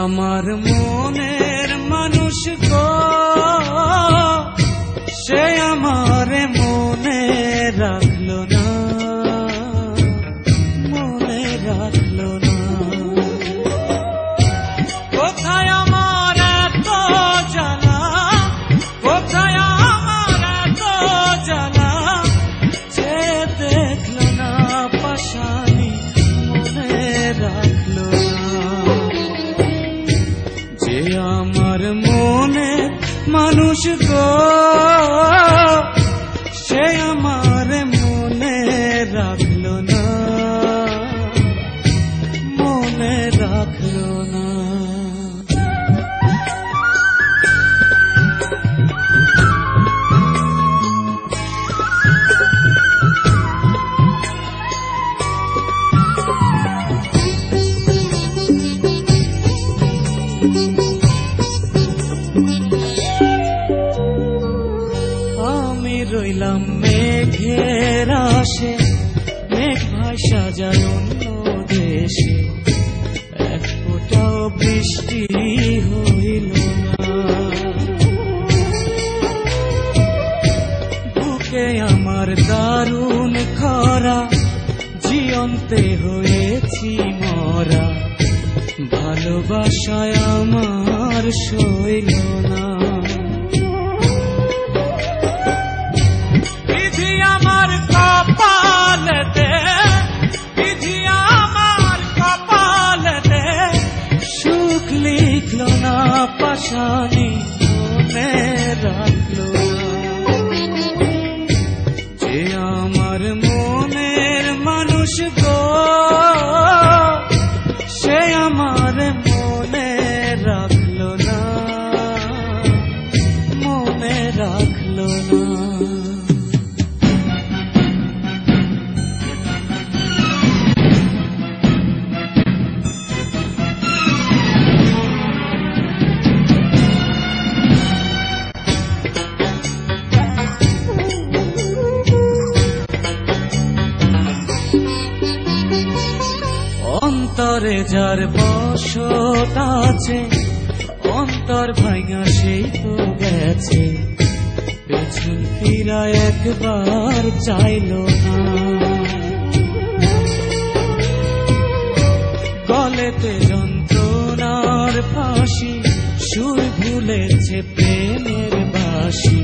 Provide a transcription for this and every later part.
আমার মনের মানুষ গো, সে আমার মনে রাখলো না, মনে রাখলো না। কোথায় আমার এত জ্বালা, কোথায় আমার এত জ্বালা, যে দেখলো না পাশানি মনে রাখলো না। যে আমার মনে মানুষ গো, সে আমার মনে রাখলো না, মনে রাখলো না। আমি রইলাম মেঘের আশে, মেঘ ভাষা যায় অন্য দেশে, এক ফোঁটাও বৃষ্টি হইল না। বুকে আমার দারুণ খরা, জীবন্তে হয়েছি মরা, ভালোবাসায় আমার সইল না। বিধি আমার কপালেতে, বিধি আমার কপালেতে, সুখ লিখলো না পাশানি মনে রাখলো না। যে আমার মনের মানুষ গো, সে আমার মনে রাখলো না, মনে রাখলো না। অন্তরে যার বসত আছে, অন্তর ভাঙা সেই তো গেছে, পেছন ফিরা একবার চাইলো না। গলেতে যন্ত্রণার ফাঁসি, সুর ভুলেছে প্রেমের বাঁশি,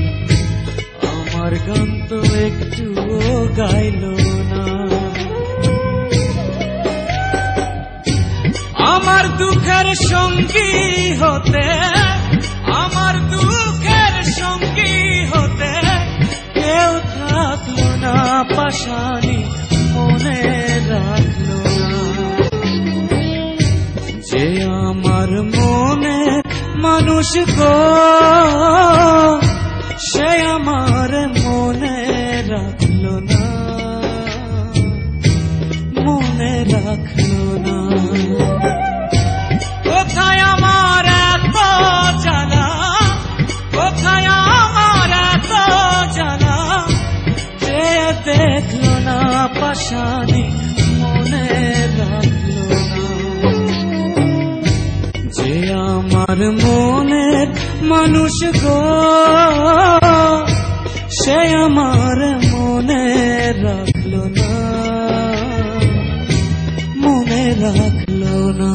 আমার গান তো একটুও গাইলো না। আমার দুঃখের সঙ্গী হতে, আমার দুঃখের সঙ্গী হতে, কেউ থাকলো না পাশানি মনে রাখলো না। যে আমার মনে মানুষ গো, সে আমার মনে রাখলো না, মনে রাখলো না। কোথায় আমার এত জ্বালা, কোথায় আমার এত জ্বালা, যে দেখলো না পাশানি মনে রাখলো না। যে আমার মনের মানুষ গো, সে আমার মনে রাখলো না, মনে রাখলো না।